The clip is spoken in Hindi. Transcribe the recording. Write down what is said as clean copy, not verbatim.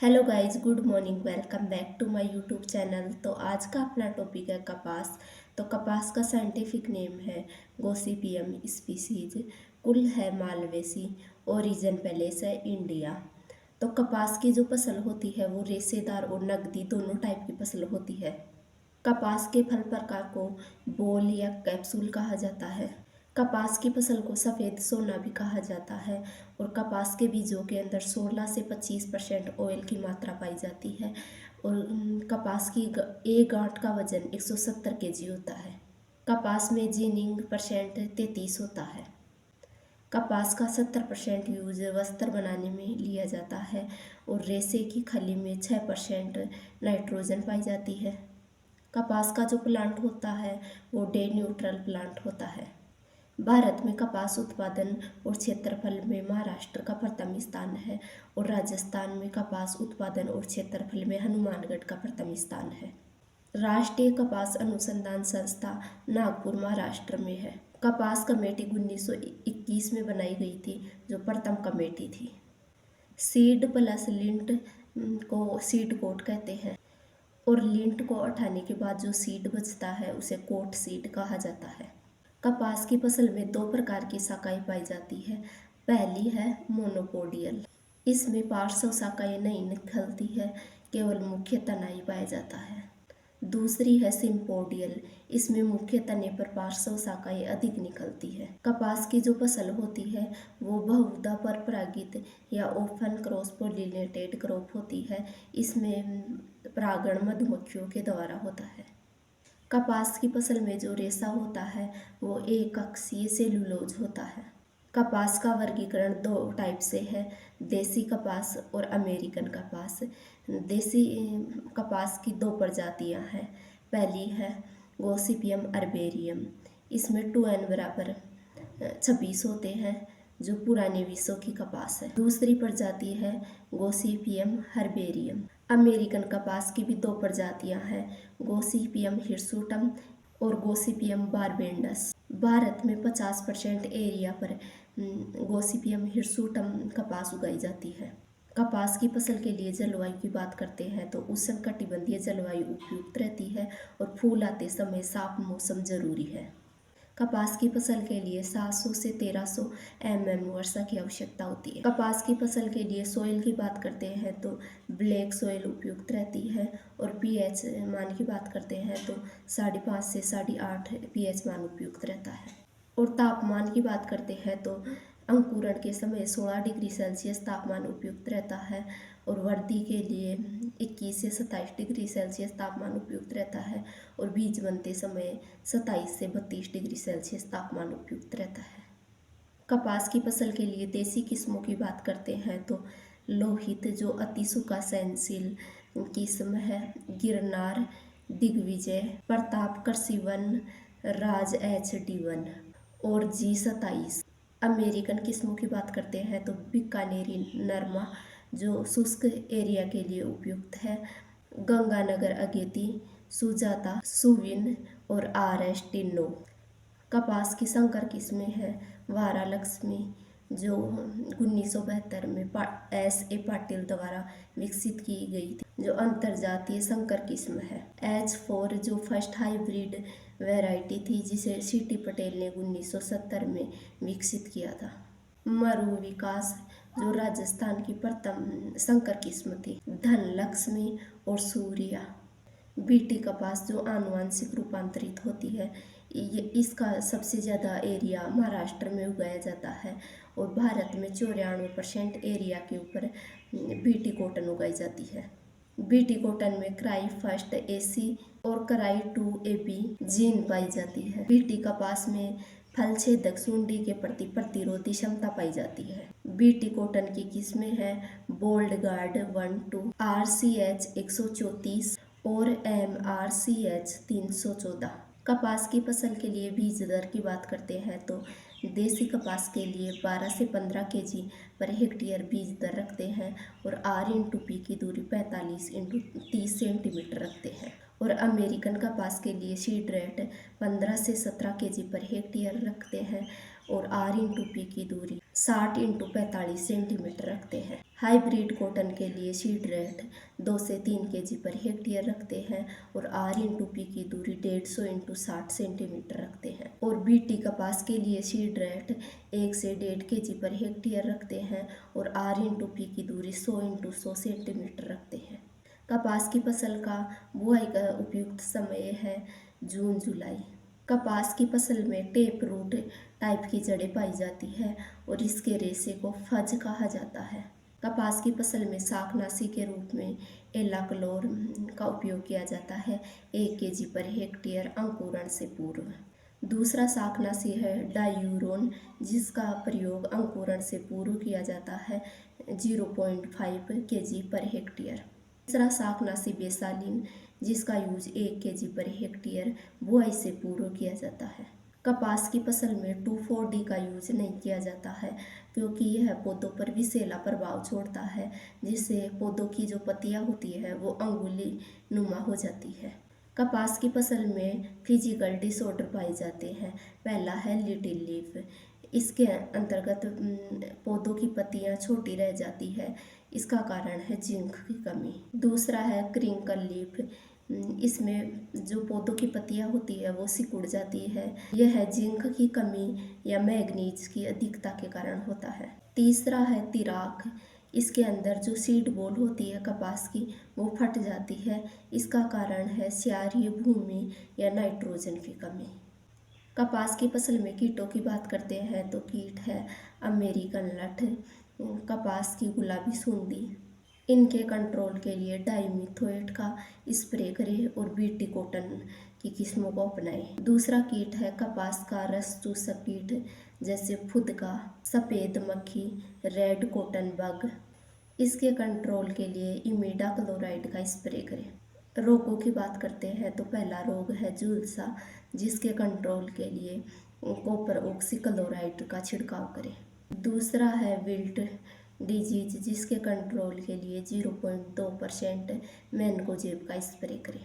Hello guys, good morning. Welcome back to my YouTube channel. तो आज का अपना टॉपिक है कपास। तो कपास का साइंटिफिक नेम है गोसिपियम स्पीसीज। कुल है मालवेसी। ओरिजिन पैलेस है इंडिया। तो कपास की जो फसल होती है वो रेशेदार और नगदी दोनों टाइप की फसल होती है। कपास के फल प्रकार को बोल या कैप्सूल कहा जाता है। कपास की फसल को सफ़ेद सोना भी कहा जाता है और कपास के बीजों के अंदर 16 से 25% ऑयल की मात्रा पाई जाती है और कपास की एक गांठ का वजन 170 केजी होता है। कपास में जिनिंग परसेंट 33 होता है। कपास का 70% यूज वस्त्र बनाने में लिया जाता है और रेशे की खली में 6% नाइट्रोजन पाई जाती है। कपास का जो प्लांट होता है वो डे न्यूट्रल प्लांट होता है। भारत में कपास उत्पादन और क्षेत्रफल में महाराष्ट्र का प्रथम स्थान है और राजस्थान में कपास उत्पादन और क्षेत्रफल में हनुमानगढ़ का प्रथम स्थान है। राष्ट्रीय कपास अनुसंधान संस्था नागपुर महाराष्ट्र में है। कपास कमेटी 1921 में बनाई गई थी जो प्रथम कमेटी थी। सीड प्लस लिंट को सीड कोट कहते हैं और लिंट को उठाने के बाद जो सीड बचता है उसे कोट सीड कहा जाता है। कपास की फसल में दो प्रकार की शाखाएं पाई जाती है। पहली है मोनोपोडियल। इसमें पार्श्व शाखाएं नहीं निकलती है, केवल मुख्य तना ही पाया जाता है। दूसरी है सिम्पोडियल। इसमें मुख्य तने पर पार्श्व शाखाएं अधिक निकलती है। कपास की जो फसल होती है वो बहुधा परपरागित या ओपन क्रॉस पोलिनेटेड क्रॉप होती है। इसमें परागण मधुमक्खियों के द्वारा होता है। कपास की फसल में जो रेशा होता है वो एक अक्षीय सेलुलोज होता है। कपास का वर्गीकरण दो टाइप से है, देसी कपास और अमेरिकन कपास। देसी कपास की दो प्रजातियां हैं। पहली है गोसिपियम अर्बेरियम। इसमें 2n बराबर 26 होते हैं जो पुराने विश्व की कपास है। दूसरी प्रजाति है गोसिपियम हर्बेरियम। अमेरिकन कपास की भी दो प्रजातियां हैं, गोसिपियम हिरसुटम और गोसिपियम बारबेंडस। भारत में 50% एरिया पर गोसिपियम हिरसुटम कपास उगाई जाती है। कपास की फसल के लिए जलवायु की बात करते हैं तो उष्णकटिबंधीय जलवायु उपयुक्त रहती है और फूल आते समय साफ मौसम जरूरी है। कपास की फसल के लिए 700 से 1300 mm वर्षा की आवश्यकता होती है। कपास की फसल के लिए सोइल की बात करते हैं तो ब्लैक सोइल उपयुक्त रहती है और pH मान की बात करते हैं तो 5.5 से 8.5 pH मान उपयुक्त रहता है। और तापमान की बात करते हैं तो अंकुरण के समय 16 डिग्री सेल्सियस तापमान उपयुक्त रहता है और वृद्धि के लिए 21 से 27 डिग्री सेल्सियस तापमान उपयुक्त रहता है और बीज बनते समय 27 से 32 डिग्री सेल्सियस तापमान उपयुक्त रहता है। कपास की फसल के लिए देसी किस्मों की बात करते हैं तो लोहित जो अति सूखा सहनशील किस्म है, गिरनार, दिग्विजय, प्रताप कृषि1, राज HD1 और G27। अमेरिकन किस्मों की बात करते हैं तो बीकानेरी नरमा जो शुष्क एरिया के लिए उपयुक्त है, गंगानगर अगेती, सुजाता, सुविन और RS टिन्नो। कपास की संकर किस्में हैं वारा लक्ष्मी जो 1972 में SA पाटिल द्वारा विकसित की गई थी, जो अंतर्जातीय संकर किस्म है। H4 जो फर्स्ट हाइब्रिड वैरायटी थी जिसे CT पटेल ने 1970 में विकसित किया था। मरु विकास जो राजस्थान की प्रथम संकर किस्म थी। धन लक्ष्मी और सूर्या। बीटी कपास जो आनुवांशिक रूपांतरित होती है, इसका सबसे ज़्यादा एरिया महाराष्ट्र में उगाया जाता है और भारत में 94% एरिया के ऊपर बीटी कॉटन उगाई जाती है। बीटी कॉटन में क्राई फर्स्ट AC और क्राई 2AB जीन पाई जाती है। बीटी कपास में फल छेदक सुंडी के प्रति प्रतिरोधी क्षमता पाई जाती है। बीटी कॉटन की किस्में हैं बोल्ड गार्ड 1-2, RCH 134 और MRCH 314। कपास की फसल के लिए बीज दर की बात करते हैं तो देसी कपास के लिए 12 से 15 kg पर हेक्टेयर बीज दर रखते हैं और R/P की दूरी 45 × 30 सेंटीमीटर रखते हैं और अमेरिकन कपास के लिए सीड रेट 15 से 17 kg पर हेक्टेयर रखते हैं और R/P की दूरी 60x45 सेंटीमीटर रखते हैं। हाइब्रिड कॉटन के लिए सीड रेट 2 से 3 केजी पर हेक्टेयर रखते हैं और R/P की दूरी 150x60 सेंटीमीटर रखते हैं। और बीटी कपास के लिए सीड रेट 1 से 1.5 केजी पर हेक्टेयर रखते हैं और R/P की दूरी 100x100 सेंटीमीटर रखते हैं। कपास की फसल का बुआई का उपयुक्त समय है जून जुलाई। कपास की फसल में टेप रूट टाइप की जड़ें पाई जाती है और इसके रेशे को फज कहा जाता है। कपास की फसल में शाकनाशी के रूप में एलाक्लोर का उपयोग किया जाता है 1 केजी पर हेक्टेयर अंकुरण से पूर्व। दूसरा शाकनाशी है डायूरोन, जिसका प्रयोग अंकुरण से पूर्व किया जाता है 0.5 केजी पर हेक्टेयर। तीसरा शाकनाशी बेसालिन, जिसका यूज 1 केजी पर हेक्टेयर बुआई से पूर्व किया जाता है। कपास की फसल में 2,4-D का यूज नहीं किया जाता है क्योंकि यह पौधों पर विषैला प्रभाव छोड़ता है, जिससे पौधों की जो पत्तियां होती है वो अंगुली नुमा हो जाती है। कपास की फसल में फिजिकल डिसऑर्डर पाए जाते हैं। पहला है लिटिल लीफ, इसके अंतर्गत पौधों की पत्तियां छोटी रह जाती है, इसका कारण है जिंक की कमी। दूसरा है क्रिंकल लीफ, इसमें जो पौधों की पत्तियां होती है वो सिकुड़ जाती है, यह है जिंक की कमी या मैग्नीज की अधिकता के कारण होता है। तीसरा है तिराक, इसके अंदर जो सीड बॉल होती है कपास की वो फट जाती है, इसका कारण है क्षारीय भूमि या नाइट्रोजन की कमी। कपास की फसल में कीटों की बात करते हैं तो कीट है अमेरिकन लठ, कपास की गुलाबी सूंडी। इनके कंट्रोल के लिए डाइमिथोएट का स्प्रे करें और बीटी कॉटन की किस्मों को अपनाएं। दूसरा कीट है कपास का रस चूसक कीट, जैसे फुदका, सफ़ेद मक्खी, रेड कॉटन बग। इसके कंट्रोल के लिए इमिडाक्लोराइड का स्प्रे करें। रोगों की बात करते हैं तो पहला रोग है झुलसा, जिसके कंट्रोल के लिए कॉपर ऑक्सीक्लोराइड का छिड़काव करें। दूसरा है विल्ट डिजीज, जिसके कंट्रोल के लिए 0.2% मैनकोजेब का स्प्रे करें।